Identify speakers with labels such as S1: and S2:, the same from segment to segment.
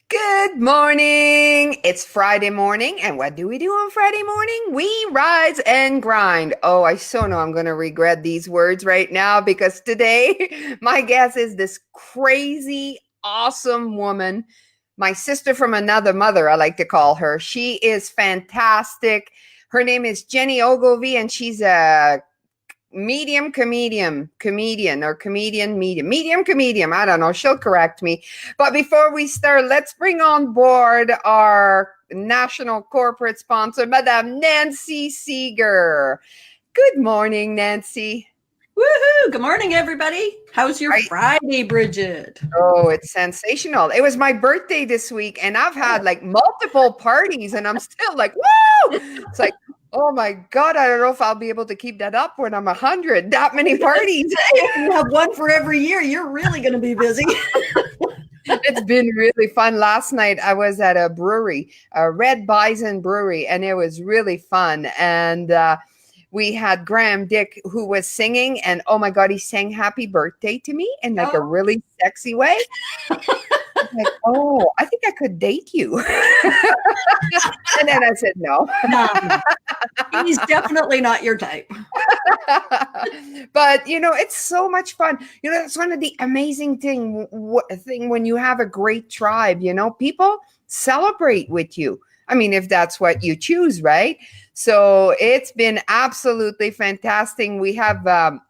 S1: Good morning. It's Friday morning. And what do we do on Friday morning? We rise and grind. Oh, I so know I'm going to regret these words right now because today my guest is this crazy, awesome woman. My sister from another mother, I like to call her. She is fantastic. Her name is Jennie Ogilvie, and she's a medium comedian. I don't know. She'll correct me. But before we start, let's bring on board our national corporate sponsor, Madame Nancy Seeger. Good morning, Nancy.
S2: Woohoo! Good morning, everybody. How's your Friday, Brigitte?
S1: Oh, it's sensational. It was my birthday this week, and I've had like multiple parties, and I'm still like, woo! It's like, oh my God, I don't know if I'll be able to keep that up when I'm 100. That many parties.
S2: If you have one for every year, you're really going to be busy.
S1: It's been really fun. Last night I was at a brewery, a Red Bison brewery, and it was really fun. And we had Graham Dick who was singing, and oh my God, he sang happy birthday to me in like a really sexy way. Like, oh, I think I could date you. And then I said, no.
S2: He's definitely not your type.
S1: But, it's so much fun. It's one of the amazing thing when you have a great tribe, people celebrate with you. I mean, if that's what you choose, right? So it's been absolutely fantastic. We have a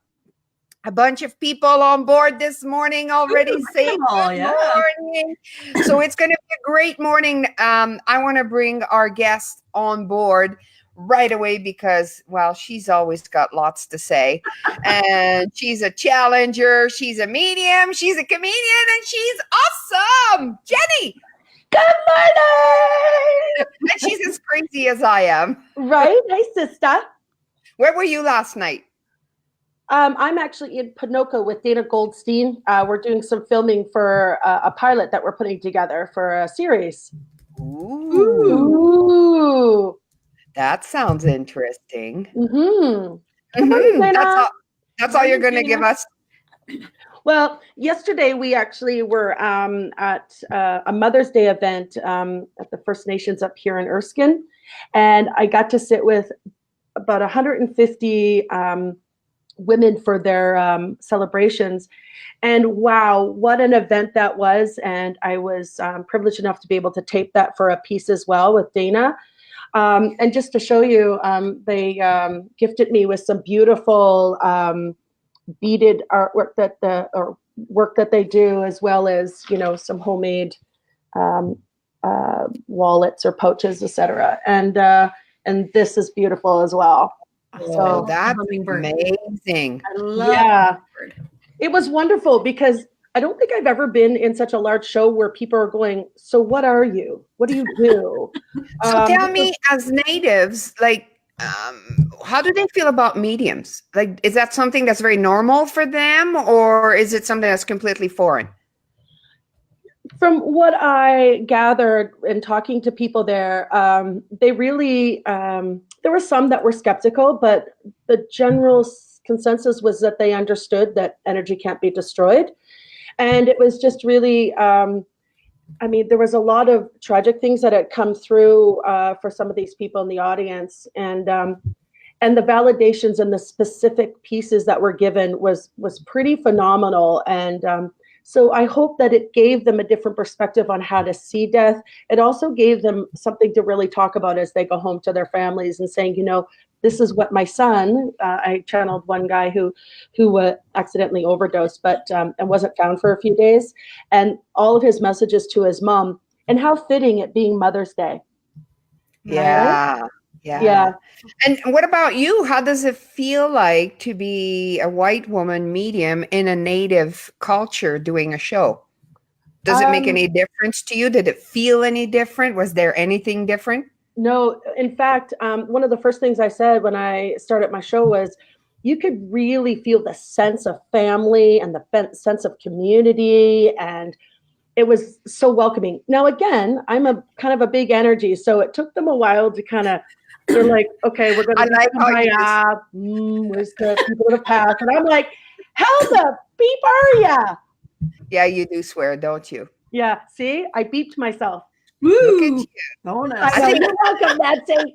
S1: bunch of people on board this morning already saying good morning. So it's going to be a great morning. I want to bring our guest on board right away because, well, she's always got lots to say. And she's a challenger. She's a medium. She's a comedian. And she's awesome. Jennie.
S3: Good morning.
S1: And she's as crazy as I am.
S3: Right? Hey, sister.
S1: Where were you last night?
S3: I'm actually in Ponoka with Dana Goldstein. We're doing some filming for a pilot that we're putting together for a series.
S1: Ooh. That sounds interesting. That's all you're going to give us?
S3: Well, yesterday we actually were at a Mother's Day event at the First Nations up here in Erskine. And I got to sit with about 150 women for their celebrations. And wow, what an event that was. And I was privileged enough to be able to tape that for a piece as well with Dana. And just to show you, they gifted me with some beautiful beaded artwork work that they do, as well as, some homemade wallets or pouches, etc. And this is beautiful as well.
S1: So that's amazing.
S3: I love it. It was wonderful because I don't think I've ever been in such a large show where people are going, so what are you? What do you do?
S1: So tell me, as natives, like, how do they feel about mediums? Like, is that something that's very normal for them, or is it something that's completely foreign?
S3: From what I gathered in talking to people there, they really, there were some that were skeptical, but the general consensus was that they understood that energy can't be destroyed. And it was just really, there was a lot of tragic things that had come through for some of these people in the audience. And the validations and the specific pieces that were given was pretty phenomenal. And so I hope that it gave them a different perspective on how to see death. It also gave them something to really talk about as they go home to their families and saying, this is what my son, I channeled one guy who accidentally overdosed, and wasn't found for a few days. And all of his messages to his mom, and how fitting it being Mother's Day.
S1: Yeah.
S3: Right?
S1: Yeah. And what about you? How does it feel like to be a white woman medium in a native culture doing a show? Does it make any difference to you? Did it feel any different? Was there anything different?
S3: No. In fact, one of the first things I said when I started my show was, you could really feel the sense of family and the sense of community, and it was so welcoming. Now, again, I'm a kind of a big energy, so it took them a while to kind of, they're like, okay, we're going to where's the people of the past? And I'm like, how the beep are ya?
S1: Yeah, you do swear, don't you?
S3: Yeah. See, I beeped myself.
S2: Woo!
S1: Look at you.
S2: Bonus.
S3: You're welcome, Nancy.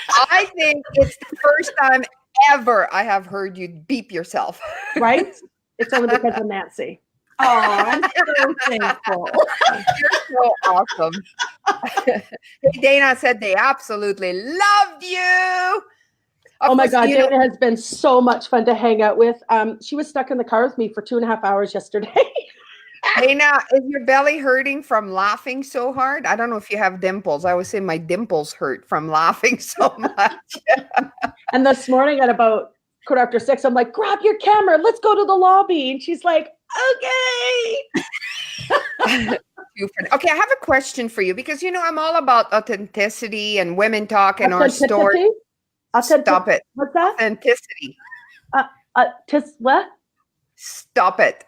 S1: I think it's the first time ever I have heard you beep yourself.
S3: Right? It's only because of Nancy.
S2: Oh, I'm so thankful.
S1: You're so awesome. Hey, Dana said they absolutely loved you. Of
S3: Oh my
S1: course,
S3: God,
S1: you know-
S3: Dana has been so much fun to hang out with. She was stuck in the car with me for 2.5 hours yesterday.
S1: Dana, is your belly hurting from laughing so hard? I don't know if you have dimples. I always say my dimples hurt from laughing so much.
S3: And this morning at about 6:15, I'm like, grab your camera, let's go to the lobby. And she's like, okay.
S1: Okay, I have a question for you because, you know, I'm all about authenticity and women talk and our story. Stop it.
S3: What's that?
S1: Authenticity.
S3: What?
S1: Stop it.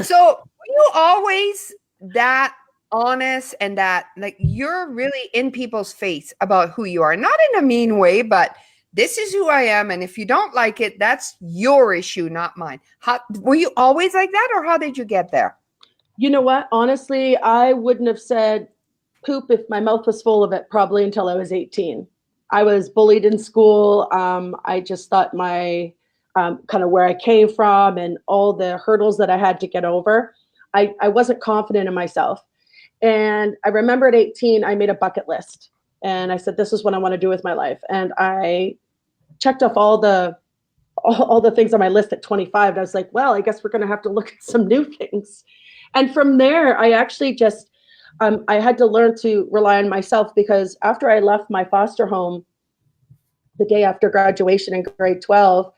S1: So were you always that honest and that like you're really in people's face about who you are? Not in a mean way, but this is who I am. And if you don't like it, that's your issue, not mine. Were you always like that or how did you get there?
S3: You know what? Honestly, I wouldn't have said poop if my mouth was full of it probably until I was 18. I was bullied in school. I just thought my kind of where I came from and all the hurdles that I had to get over, I wasn't confident in myself. And I remember at 18, I made a bucket list and I said, this is what I want to do with my life. And I checked off all the things on my list at 25. And I was like, well, I guess we're going to have to look at some new things. And from there, I actually just, I had to learn to rely on myself because after I left my foster home the day after graduation in grade 12,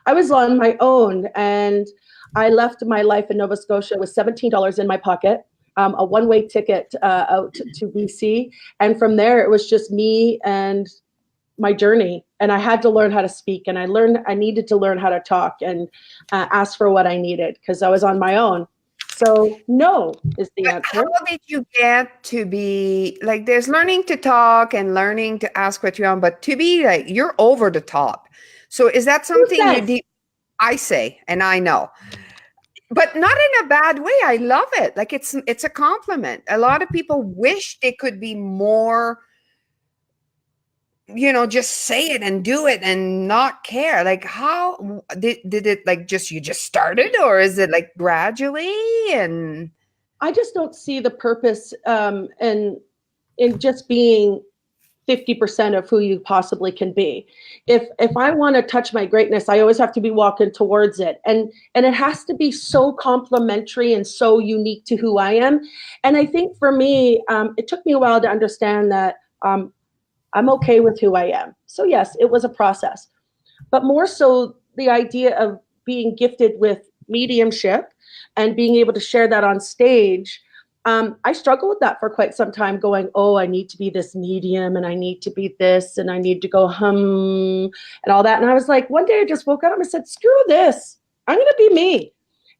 S3: I was on my own and I left my life in Nova Scotia with $17 in my pocket, a one-way ticket out to BC. And from there, it was just me and my journey. And I had to learn how to speak and I needed to learn how to talk and ask for what I needed because I was on my own. So no is the answer.
S1: How did you get to be like, there's learning to talk and learning to ask what you want, but to be like, you're over the top. So is that something I say, and I know, but not in a bad way. I love it. Like it's a compliment. A lot of people wish they could be more, you know, just say it and do it and not care. Like how did it like you just started or is it like gradually? And
S3: I just don't see the purpose in just being 50% of who you possibly can be. If I want to touch my greatness, I always have to be walking towards it. And it has to be so complimentary and so unique to who I am. And I think for me, it took me a while to understand that I'm okay with who I am. So yes, it was a process, but more so the idea of being gifted with mediumship and being able to share that on stage. I struggled with that for quite some time going, oh, I need to be this medium and I need to be this and I need to go and all that. And I was like, one day I just woke up and I said, screw this. I'm going to be me.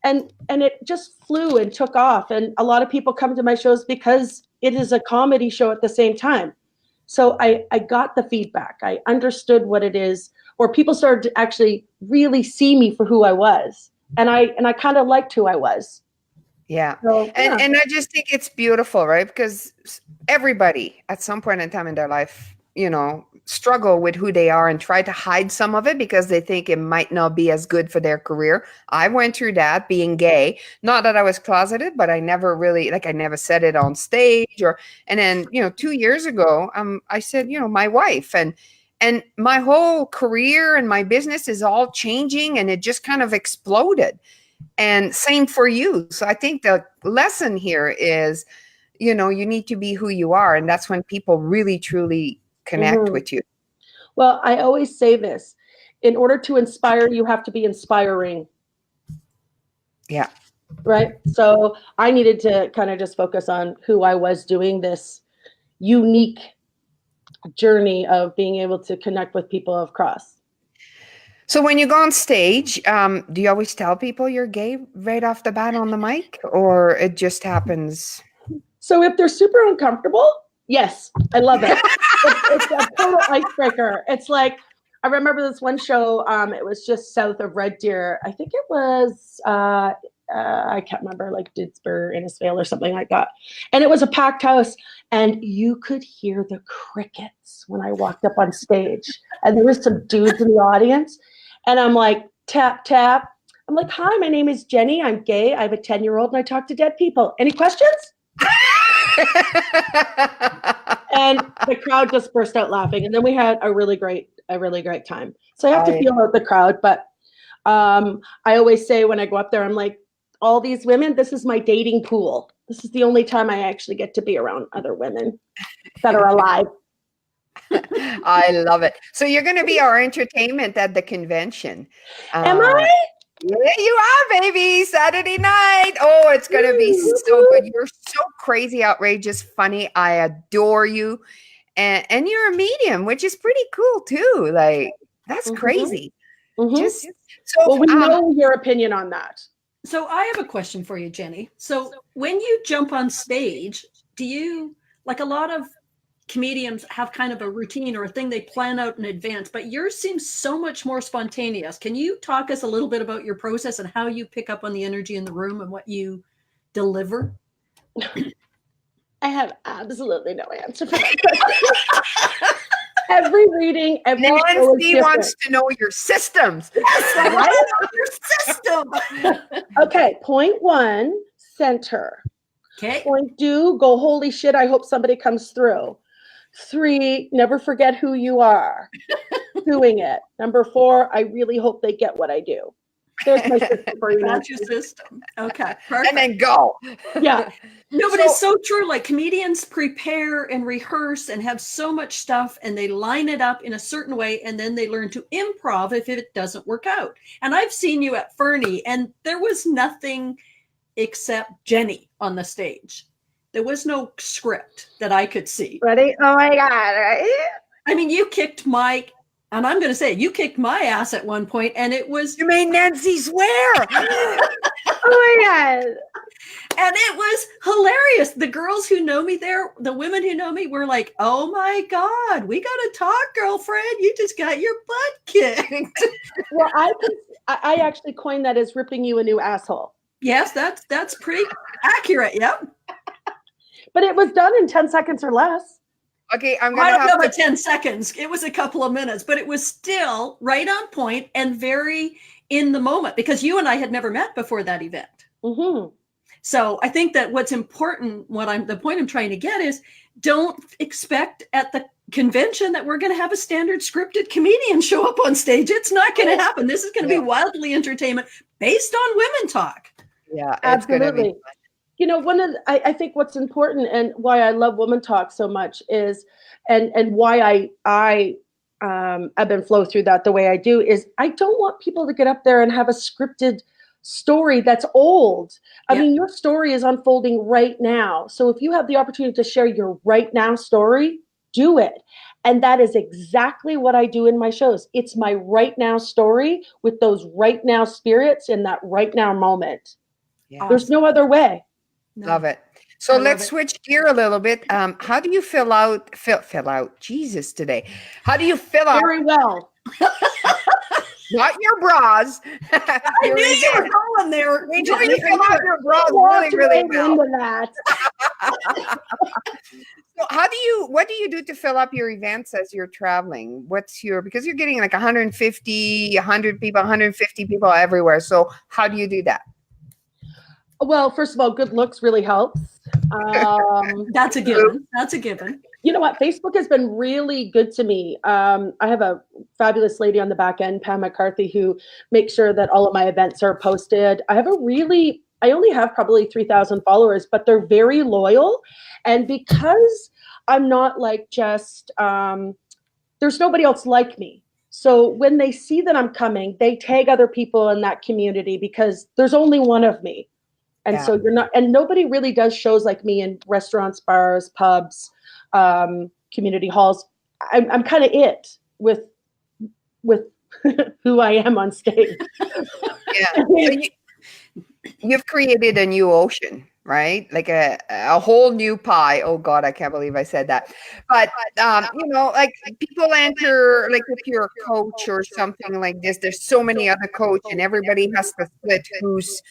S3: And it just flew and took off. And a lot of people come to my shows because it is a comedy show at the same time. So I got the feedback. I understood what it is, or people started to actually really see me for who I was. And I kind of liked who I was.
S1: Yeah.
S3: So, yeah.
S1: And I just think it's beautiful, right? Because everybody at some point in time in their life, you know, struggle with who they are and try to hide some of it because they think it might not be as good for their career. I went through that being gay. Not that I was closeted, but I never really, like I never said it on stage and then, you know, 2 years ago, I said, you know, my wife and my whole career and my business is all changing and it just kind of exploded. And same for you. So I think the lesson here is, you know, you need to be who you are. And that's when people really, truly connect with you.
S3: Well, I always say this, in order to inspire, you have to be inspiring.
S1: Yeah.
S3: Right. So I needed to kind of just focus on who I was doing this unique journey of being able to connect with people of cross.
S1: So when you go on stage, do you always tell people you're gay right off the bat on the mic or it just happens?
S3: So if they're super uncomfortable, yes, I love it. It's a total icebreaker. It's like, I remember this one show, it was just south of Red Deer. I think it was I can't remember, like Didsbury, Innisfail or something like that. And it was a packed house, and you could hear the crickets when I walked up on stage. And there was some dudes in the audience, and I'm like, tap, tap. I'm like, hi, my name is Jenny. I'm gay. I have a 10-year-old, and I talk to dead people. Any questions? And the crowd just burst out laughing. And then we had a really great time. So I have to feel out the crowd, but I always say when I go up there, I'm like, all these women, this is my dating pool. This is the only time I actually get to be around other women that are alive.
S1: I love it. So you're going to be our entertainment at the convention.
S3: Am I?
S1: Yeah, you are, baby. Saturday night. Oh, it's going to be so good. You're so crazy, outrageous, funny. I adore you. And you're a medium, which is pretty cool too. Like, that's crazy. Just so
S3: well, we know your opinion on that.
S2: So I have a question for you, Jenny. So when you jump on stage, do you, like a lot of comedians have kind of a routine or a thing they plan out in advance, but yours seems so much more spontaneous. Can you talk us a little bit about your process and how you pick up on the energy in the room and what you deliver?
S3: I have absolutely no answer for that question. Every reading, every
S1: Nancy wants to know your systems.
S2: Yes, your system.
S3: Okay, point 1, center.
S2: Okay.
S3: Point 2, go, holy shit, I hope somebody comes through. 3, never forget who you are doing it. Number 4, I really hope they get what I do. There's my system for you.
S2: That's your system. Okay, perfect.
S1: And then go.
S3: Yeah.
S2: No, but it's so true. Like comedians prepare and rehearse and have so much stuff and they line it up in a certain way and then they learn to improv if it doesn't work out. And I've seen you at Fernie and there was nothing except Jenny on the stage. There was no script that I could see.
S3: Ready? Oh my God. Right?
S2: I mean, you kicked my, and I'm going to say you kicked my ass at one point and it was.
S1: You made Nancy swear.
S3: Oh my God.
S2: And it was hilarious. The girls who know me there, the women who know me were like, oh my God, we got to talk, girlfriend. You just got your butt kicked.
S3: Well, I actually coined that as ripping you a new asshole.
S2: Yes, that's pretty accurate. Yep.
S3: But it was done in 10 seconds or less.
S1: Okay, I'm
S2: I
S1: going to
S2: don't
S1: have
S2: know
S1: to.
S2: about 10 seconds. It was a couple of minutes, but it was still right on point and very in the moment because you and I had never met before that event.
S3: Mm-hmm.
S2: So I think that what's important, the point I'm trying to get is don't expect at the convention that we're going to have a standard scripted comedian show up on stage. It's not going to happen. This is going to be wildly entertainment based on women talk.
S1: Yeah,
S3: absolutely. You know, I think what's important and why I love Woman Talk so much is, and why I ebb and flow through that the way I do is I don't want people to get up there and have a scripted story that's old. I mean, your story is unfolding right now. So if you have the opportunity to share your right now story, do it. And that is exactly what I do in my shows. It's my right now story with those right now spirits in that right now moment. Yeah. There's no other way.
S1: No. Love it. So let's switch gear a little bit. How do you fill out Jesus today? How do you fill out?
S3: Very well.
S1: Not your bras.
S2: I knew you were going there.
S1: You fill out your bras really, really well.
S3: Into that.
S1: So what do you do to fill up your events as you're traveling? Because you're getting like 150, 100 people, 150 people everywhere. So how do you do that?
S3: Well, first of all, good looks really helps.
S2: That's a given. That's a given.
S3: You know what? Facebook has been really good to me. I have a fabulous lady on the back end, Pam McCarthy, who makes sure that all of my events are posted. I only have probably 3,000 followers, but they're very loyal. And because I'm not like just, there's nobody else like me. So when they see that I'm coming, they tag other people in that community because there's only one of me. And so nobody really does shows like me in restaurants, bars, pubs, community halls. I'm kind of it with who I am on stage.
S1: Yeah. So you've created a new ocean, right? Like a whole new pie. Oh God, I can't believe I said that. But like people enter, like if you're a coach or something like this, there's so many other coaches and everybody has to split who's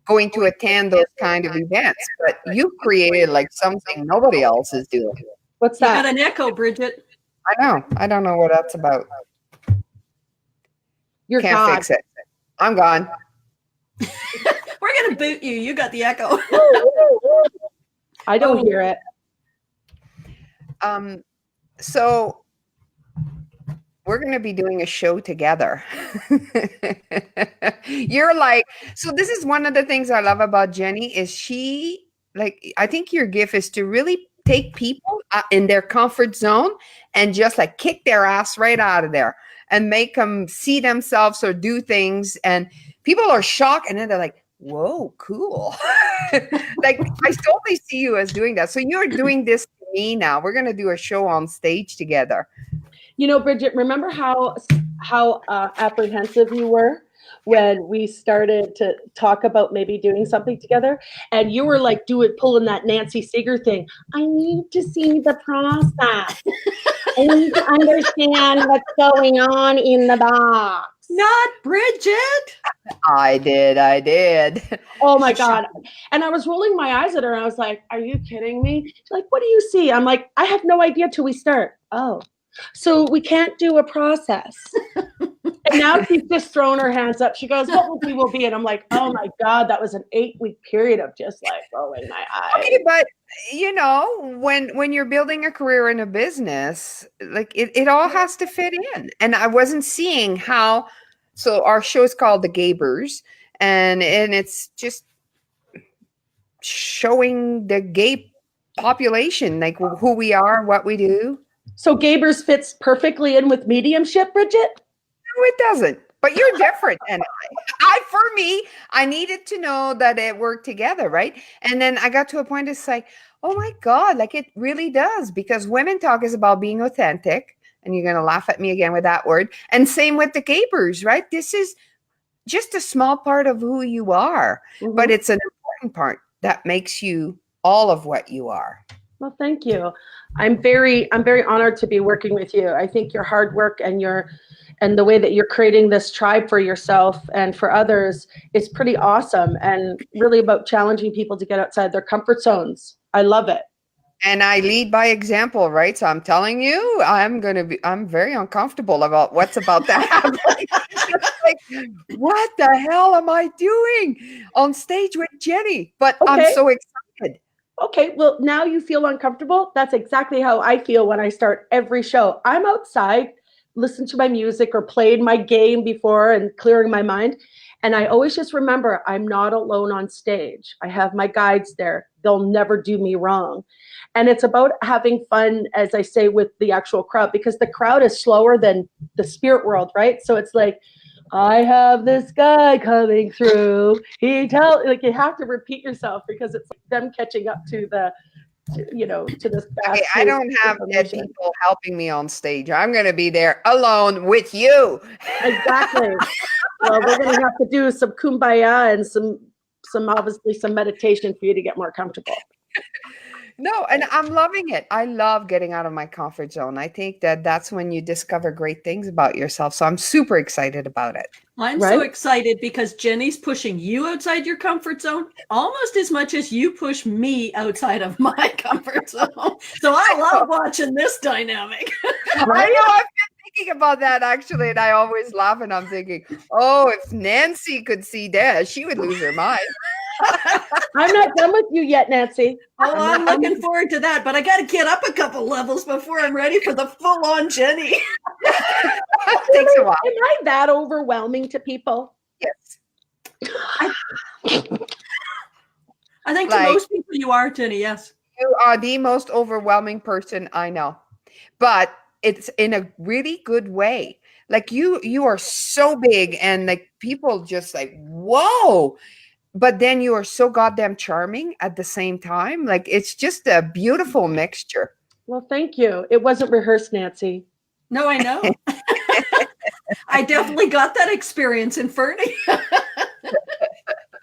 S1: going to attend those kind of events. But you created like something nobody else is doing.
S3: What's
S2: You
S3: that?
S2: got an echo, Bridget.
S1: I know. I don't know what that's about.
S3: You're
S1: Can't
S3: God.
S1: fix it. I'm gone.
S2: We're going to boot you. You got the echo.
S3: I don't hear it.
S1: So we're going to be doing a show together. You're like, so this is one of the things I love about Jennie is she, like, I think your gift is to really take people in their comfort zone and just like kick their ass right out of there and make them see themselves or do things. And people are shocked and then they're like, whoa, cool. Like I totally see you as doing that. So you're doing this to me now. We're going to do a show on stage together.
S3: You know, Bridget, remember how apprehensive you were when we started to talk about maybe doing something together? And you were like pulling that Nancy Seeger thing. I need to see the process. I need to understand what's going on in the box.
S2: Not Bridget.
S1: I did.
S3: Oh my God. And I was rolling my eyes at her and I was like, are you kidding me? She's like, what do you see? I'm like, I have no idea till we start. Oh. So we can't do a process. And now she's just throwing her hands up. She goes, what will be? And I'm like, oh my God, that was an 8-week period of just like rolling my eyes.
S1: Okay, but you know, when you're building a career in a business, like it all has to fit in. And I wasn't seeing how, so our show is called The Gabers, and it's just showing the gay population, like who we are, what we do.
S3: So Gabers fits perfectly in with mediumship, Bridget?
S1: No, it doesn't. But you're different. And for me, I needed to know that it worked together, right? And then I got to a point, it's like, oh my God, like it really does. Because Women Talk is about being authentic. And you're going to laugh at me again with that word. And same with the Gabers, right? This is just a small part of who you are.
S3: Mm-hmm.
S1: But it's an important part that makes you all of what you are.
S3: Well, thank you. I'm very honored to be working with you. I think your hard work and the way that you're creating this tribe for yourself and for others is pretty awesome and really about challenging people to get outside their comfort zones. I love it.
S1: And I lead by example, right? So I'm telling you, I'm very uncomfortable about what's about to happen. Like, what the hell am I doing on stage with Jennie? But okay. I'm so excited.
S3: Okay, well, now you feel uncomfortable. That's exactly how I feel when I start every show. I'm outside, listen to my music or playing my game before and clearing my mind. And I always just remember I'm not alone on stage. I have my guides there. They'll never do me wrong. And it's about having fun, as I say, with the actual crowd, because the crowd is slower than the spirit world, right? So it's like, I have this guy coming through. You have to repeat yourself because it's them catching up to this.
S1: Okay, I don't have people helping me on stage. I'm going to be there alone with you.
S3: Exactly. Well, we're going to have to do some kumbaya and some obviously some meditation for you to get more comfortable.
S1: No, and I'm loving it. I love getting out of my comfort zone. I think that's when you discover great things about yourself. So I'm super excited about it.
S2: I'm so excited because Jennie's pushing you outside your comfort zone almost as much as you push me outside of my comfort zone. So I love watching this dynamic.
S1: I know. I've been thinking about that actually, and I always laugh and I'm thinking, oh, if Nancy could see that, she would lose her mind.
S3: I'm not done with you yet, Nancy.
S2: Oh, I'm looking forward to that, but I got to get up a couple levels before I'm ready for the full-on Jennie.
S1: Takes a while.
S3: Am I that overwhelming to people?
S1: Yes.
S2: I think to most people you are, Jennie, yes.
S1: You are the most overwhelming person I know, but it's in a really good way. Like you are so big and like people just like, whoa. But then you are so goddamn charming at the same time. Like, it's just a beautiful mixture.
S3: Well, thank you. It wasn't rehearsed, Nancy.
S2: No, I know. I definitely got that experience in Fernie. People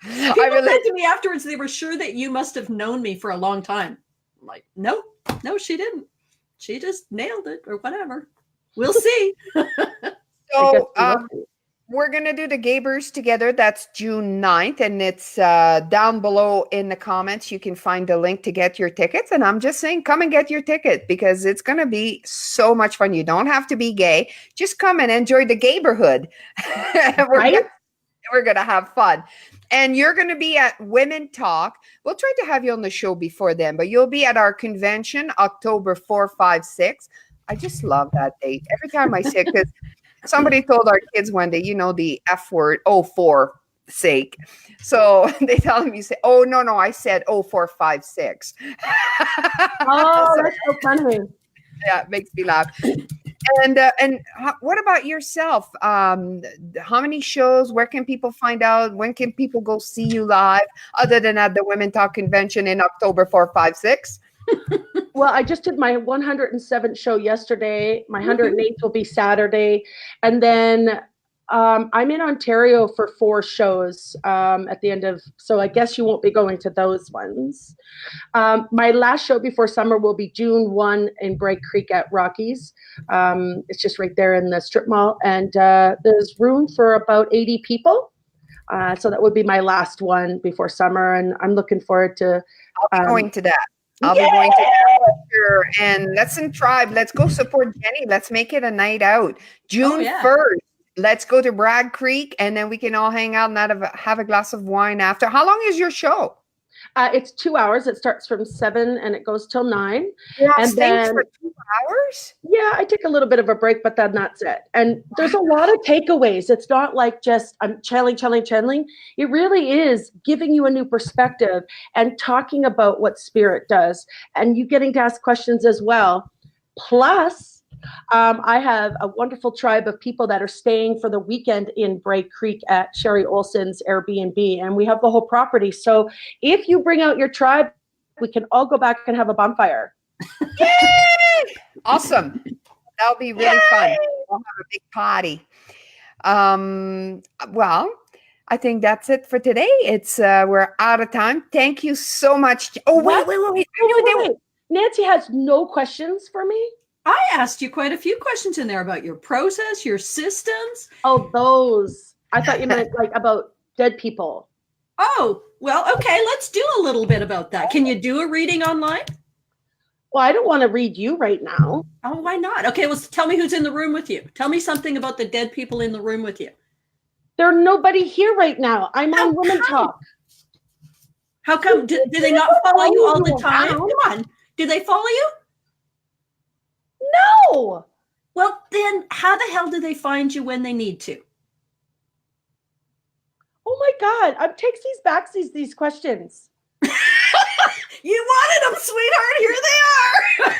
S2: said to me afterwards, they were sure that you must have known me for a long time. I'm like, no, she didn't. She just nailed it or whatever. We'll see.
S1: So, we're going to do the Gabers together. That's June 9th. And it's down below in the comments. You can find the link to get your tickets. And I'm just saying, come and get your ticket because it's going to be so much fun. You don't have to be gay. Just come and enjoy the Gaberhood.
S3: Right?
S1: We're going to have fun. And you're going to be at Women Talk. We'll try to have you on the show before then, but you'll be at our convention, October 4, 5, 6. I just love that date. Every time I say it, because somebody told our kids one day, the F word, for sake. So they tell me, say, oh, no, I said 4, 5, 6.
S3: Oh, that's so funny.
S1: Yeah, it makes me laugh. And what about yourself? How many shows? Where can people find out? When can people go see you live? Other than at the Women Talk Convention in October 4, 5, 6?
S3: Well, I just did my 107th show yesterday. My 108th will be Saturday. And then I'm in Ontario for 4 shows at the end of, so I guess you won't be going to those ones. My last show before summer will be June 1 in Bright Creek at Rockies. It's just right there in the strip mall. And there's room for about 80 people. So that would be my last one before summer. And I'm looking forward to
S1: I'll be going to that. I'll be going to that sure. And let's in tribe. Let's go support Jennie. Let's make it a night out. June 1st. Let's go to Bragg Creek, and then we can all hang out and have a glass of wine after. How long is your show?
S3: It's 2 hours. It starts from 7 and it goes till 9.
S1: Yeah,
S3: and then
S1: for 2 hours?
S3: Yeah, I take a little bit of a break, but then that's it. And there's a lot of takeaways. It's not like just I'm channeling. It really is giving you a new perspective and talking about what spirit does, and you getting to ask questions as well. Plus, I have a wonderful tribe of people that are staying for the weekend in Bright Creek at Sherry Olson's Airbnb, and we have the whole property. So if you bring out your tribe, we can all go back and have a bonfire.
S1: Yay! Awesome. That'll be really fun. We'll have a big party. Well, I think that's it for today. It's we're out of time. Thank you so much. Oh, wait.
S3: Nancy has no questions for me?
S2: I asked you quite a few questions in there about your process, your systems.
S3: Oh, those. I thought you meant like about dead people.
S2: Oh, well, okay. Let's do a little bit about that. Can you do a reading online?
S3: Well, I don't want to read you right now.
S2: Oh, why not? Okay, well, tell me who's in the room with you. Tell me something about the dead people in the room with you.
S3: There's nobody here right now. I'm on Women Talk.
S2: How come? Do they not follow you all the time? Come on. Do they follow you?
S3: No.
S2: Well, then how the hell do they find you when they need to?
S3: Oh my God. I'm takes these questions.
S2: You wanted them, sweetheart. Here they are.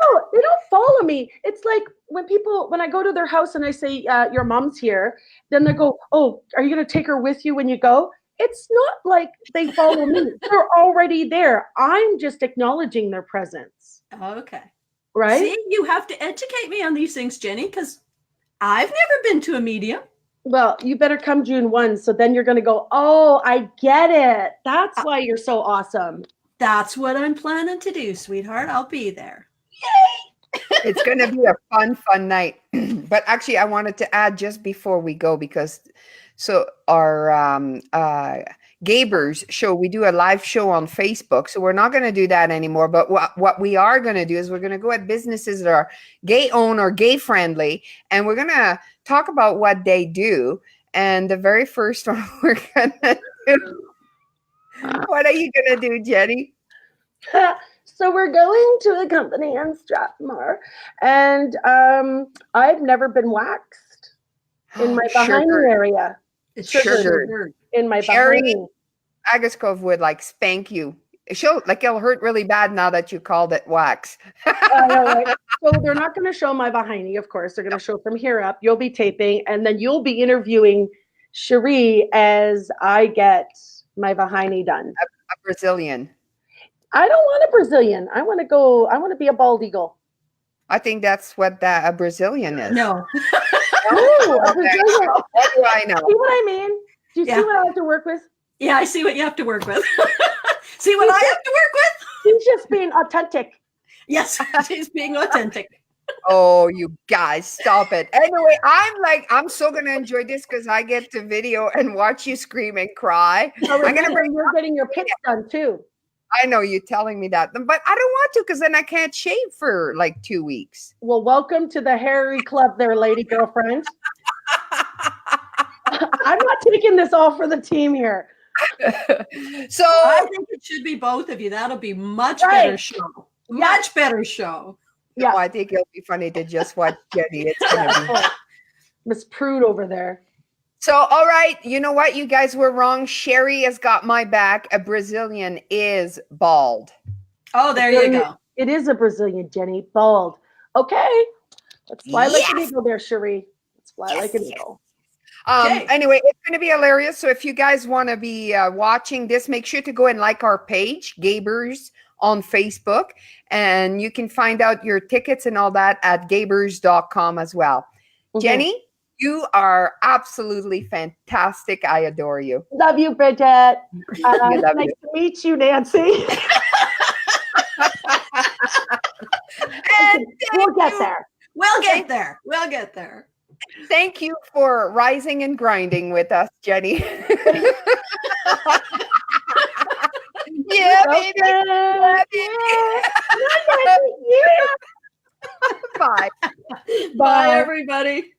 S3: No, they don't follow me. It's like when I go to their house and I say, your mom's here, then they go, oh, are you going to take her with you when you go? It's not like they follow me. They're already there. I'm just acknowledging their presence.
S2: Okay.
S3: Right?
S2: See, you have to educate me on these things, Jennie, because I've never been to a medium.
S3: Well, you better come June 1. So then you're going to go, oh, I get it. That's why you're so awesome.
S2: That's what I'm planning to do, sweetheart. I'll be there.
S3: Yay!
S1: It's going to be a fun night. But actually, I wanted to add just before we go, because our Gabers show, we do a live show on Facebook. So we're not going to do that anymore. But what we are going to do is we're going to go at businesses that are gay owned or gay friendly, and we're going to talk about what they do. And the very first one we're going to do. What are you going to do, Jennie?
S3: So we're going to a company in Strathmore, and I've never been waxed in my behind area.
S2: It's
S1: sugar.
S3: In my
S1: Sherry
S3: behind.
S1: Agaskov would like spank you. It'll hurt really bad now that you called it wax.
S3: Right. So they're not going to show my behindy, of course. They're going to show from here up. You'll be taping, and then you'll be interviewing Cherie as I get my behindy done.
S1: A Brazilian.
S3: I don't want a Brazilian. I want to be a bald eagle.
S1: I think that's what a Brazilian is.
S2: No.
S3: Oh, a Brazilian.
S1: What do I know?
S3: See what I mean? Do you see what I have to work with?
S2: Yeah, I see what you have to work with. See what I have to work with?
S3: She's just being authentic.
S2: Yes, she's being authentic.
S1: Oh, you guys, stop it. Anyway, I'm so gonna enjoy this because I get to video and watch you scream and cry.
S3: So
S1: I'm gonna bring.
S3: you're getting your pits done too.
S1: I know you're telling me that, but I don't want to because then I can't shave for like 2 weeks.
S3: Well, welcome to the hairy club, there, lady girlfriend. I'm not taking this all for the team here.
S1: So
S2: I think it should be both of you. That'll be much better show. Much better show.
S1: yeah, I think it'll be funny to just watch Jenny. It's gonna be
S3: Miss Prude over there.
S1: so. All right, you know what? You guys were wrong. Sherry has got my back. A Brazilian is bald.
S2: Oh, there you go.
S3: It is a Brazilian, Jenny. Bald. Okay. Let's fly like an eagle there, Cherie. Let's fly like an eagle.
S1: Anyway, it's going to be hilarious. So if you guys want to be watching this, make sure to go and like our page, Gabers, on Facebook. And you can find out your tickets and all that at gabers.com as well.
S3: Mm-hmm.
S1: Jenny, you are absolutely fantastic. I adore you.
S3: Love you, Brigitte. Nice to meet you, Nancy.
S1: And
S3: we'll get there.
S2: We'll get there. We'll get there.
S1: Thank you for rising and grinding with us, Jenny. Yeah, baby. Yeah, baby.
S3: Yeah.
S1: Bye.
S2: Bye, everybody.